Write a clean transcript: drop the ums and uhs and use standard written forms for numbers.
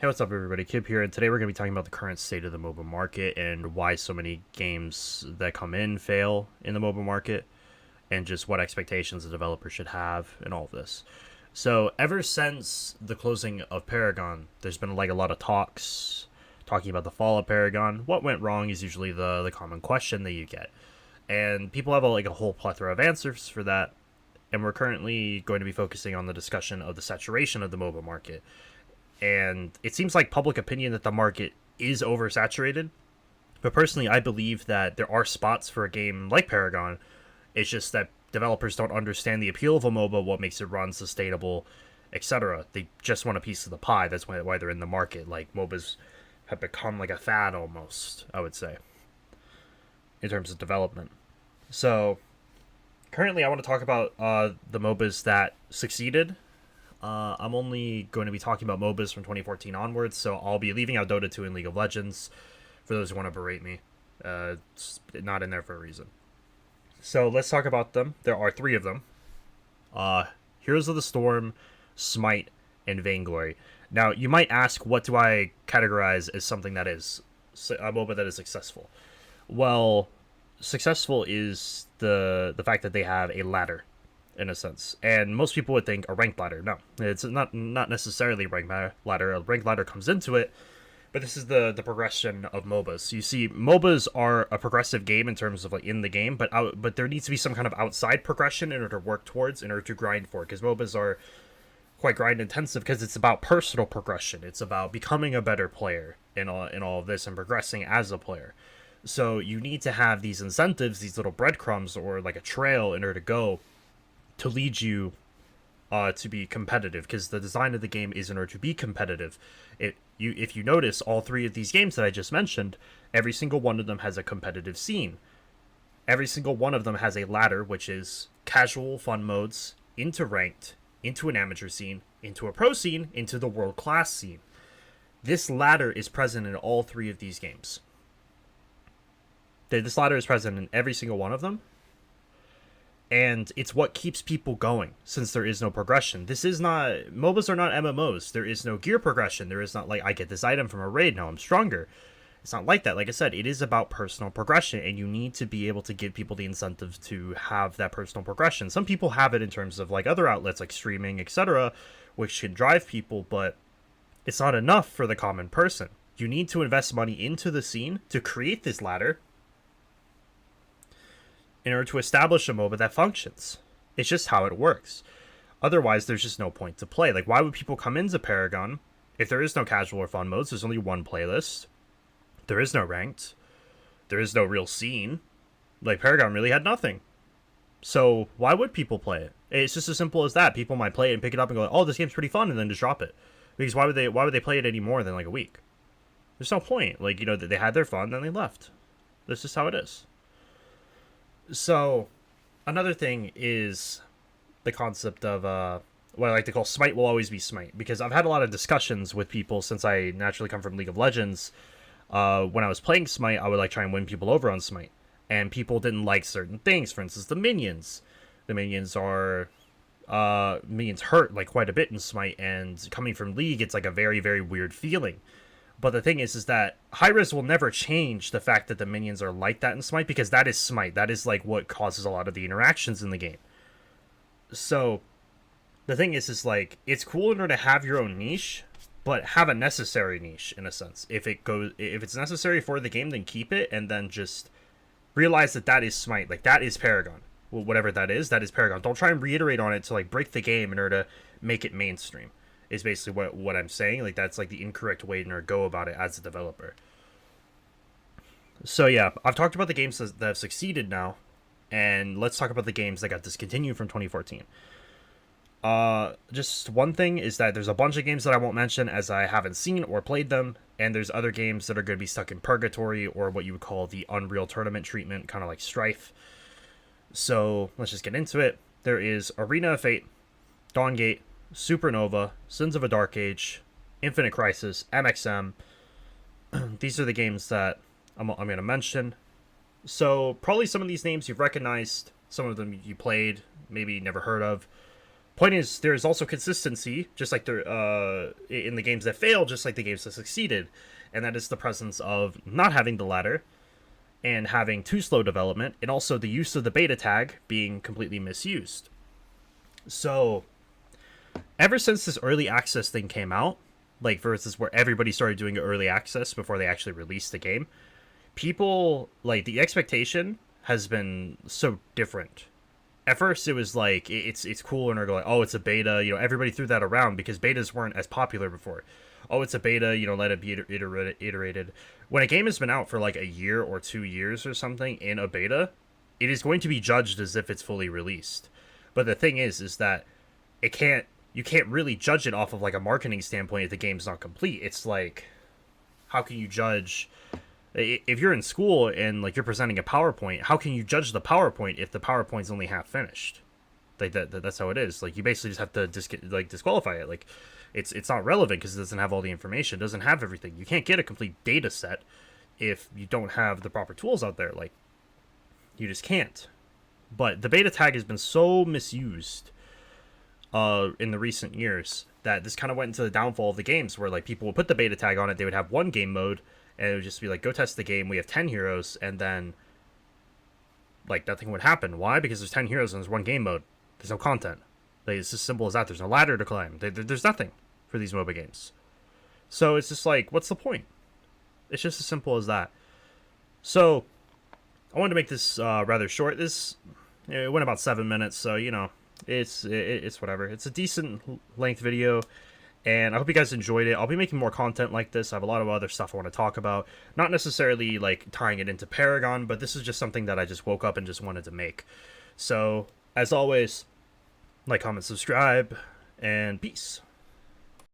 Hey, what's up, everybody? Kib here, and today we're going to be talking about the current state of the MOBA market and why so many games that come in fail in the MOBA market, and just what expectations the developer should have in all of this. So, ever since the closing of Paragon, there's been like a lot of talking about the fall of Paragon. What went wrong is usually the common question that you get, and people have a whole plethora of answers for that. And we're currently going to be focusing on the discussion of the saturation of the MOBA market, and it seems like public opinion that the market is oversaturated. But personally, I believe that there are spots for a game like Paragon. It's just that developers don't understand the appeal of a MOBA, what makes it run sustainable, etc. They just want a piece of the pie. That's why they're in the market. Like, MOBAs have become like a fad almost, I would say, in terms of development. So currently I want to talk about the MOBAs that succeeded. I'm only going to be talking about MOBAs from 2014 onwards, so I'll be leaving out Dota 2 and League of Legends for those who want to berate me. It's not in there for a reason. So let's talk about them. There are three of them. Heroes of the Storm, Smite, and Vainglory. Now, you might ask, what do I categorize as something that is a MOBA that is successful? Well, successful is the fact that they have a ladder, in a sense. And most people would think a ranked ladder. No, it's not necessarily a ranked ladder. A ranked ladder comes into it, but this is the progression of MOBAs. So you see, MOBAs are a progressive game in terms of like in the game, but there needs to be some kind of outside progression in order to work towards, in order to grind for, because MOBAs are quite grind intensive because it's about personal progression. It's about becoming a better player in all of this and progressing as a player. So you need to have these incentives, these little breadcrumbs, or like a trail in order to go to lead you to be competitive, because the design of the game is in order to be competitive. If you notice, all three of these games that I just mentioned, every single one of them has a competitive scene. Every single one of them has a ladder, which is casual fun modes, into ranked, into an amateur scene, into a pro scene, into the world class scene. This ladder is present in all three of these games. This ladder is present in every single one of them. And it's what keeps people going, since there is no progression. MOBAs are not MMOs. There is no gear progression. There is not like, I get this item from a raid, now I'm stronger. It's not like that. Like I said, it is about personal progression, and you need to be able to give people the incentive to have that personal progression. Some people have it in terms of like other outlets like streaming, etc., which can drive people, but it's not enough for the common person. You need to invest money into the scene to create this ladder in order to establish a MOBA that functions. It's just how it works. Otherwise, there's just no point to play. Like, why would people come into Paragon if there is no casual or fun modes? There's only one playlist. There is no ranked. There is no real scene. Like, Paragon really had nothing. So why would people play it? It's just as simple as that. People might play it and pick it up and go, oh, this game's pretty fun, and then just drop it. Because why would they play it any more than like a week? There's no point. Like, they had their fun, then they left. That's just how it is. So, another thing is the concept of what I like to call Smite will always be Smite. Because I've had a lot of discussions with people since I naturally come from League of Legends. When I was playing Smite, I would like try and win people over on Smite. And people didn't like certain things. For instance, the minions. The minions are... minions hurt like quite a bit in Smite. And coming from League, it's like a very, very weird feeling. But the thing is that high-res will never change the fact that the minions are like that in Smite, because that is Smite. That is like what causes a lot of the interactions in the game. So the thing is like, it's cool in order to have your own niche, but have a necessary niche in a sense. If it's necessary for the game, then keep it, and then just realize that is Smite. Like, that is Paragon. Well, whatever that is Paragon. Don't try and reiterate on it to like break the game in order to make it mainstream. Is basically what I'm saying. Like, that's like the incorrect way to go about it as a developer. So yeah, I've talked about the games that have succeeded now, and let's talk about the games that got discontinued from 2014. Just one thing is that there's a bunch of games that I won't mention as I haven't seen or played them, and there's other games that are going to be stuck in purgatory, or what you would call the Unreal Tournament treatment, kind of like Strife. So let's just get into it. There is Arena of Fate, Dawngate, Supernova, Sins of a Dark Age, Infinite Crisis, MXM. These are the games that I'm going to mention. So probably some of these names you've recognized, some of them you played, maybe never heard of. Point is, there's also consistency, just like there in the games that fail, just like the games that succeeded, and that is the presence of not having the ladder and having too slow development, and also the use of the beta tag being completely misused. So, ever since this early access thing came out, like versus where everybody started doing early access before they actually released the game, people like the expectation has been so different. At first, it was like it's cool, and they're going, oh, it's a beta. You know, everybody threw that around because betas weren't as popular before. Oh, it's a beta. You know, let it be iterated. When a game has been out for like a year or 2 years or something in a beta, it is going to be judged as if it's fully released. But the thing is that it can't. You can't really judge it off of like a marketing standpoint if the game's not complete. It's like, how can you judge? If you're in school and like you're presenting a PowerPoint, how can you judge the PowerPoint if the PowerPoint's only half finished? Like that's how it is. Like you basically just have to disqualify it. Like it's not relevant because it doesn't have all the information. It doesn't have everything. You can't get a complete data set if you don't have the proper tools out there. Like you just can't. But the beta tag has been so misused in the recent years that this kind of went into the downfall of the games where like people would put the beta tag on it. They would have one game mode and it would just be like, go test the game. We have 10 heroes. And then like nothing would happen. Why? Because there's 10 heroes and there's one game mode. There's no content. Like, it's as simple as that. There's no ladder to climb. There's nothing for these MOBA games. So it's just like, what's the point? It's just as simple as that. So I wanted to make this rather short. It went about 7 minutes. So, you know, it's whatever. It's a decent length video. And I hope you guys enjoyed it. I'll be making more content like this. I have a lot of other stuff I want to talk about. Not necessarily like tying it into Paragon, but this is just something that I just woke up and just wanted to make. So, as always, like, comment, subscribe, and peace.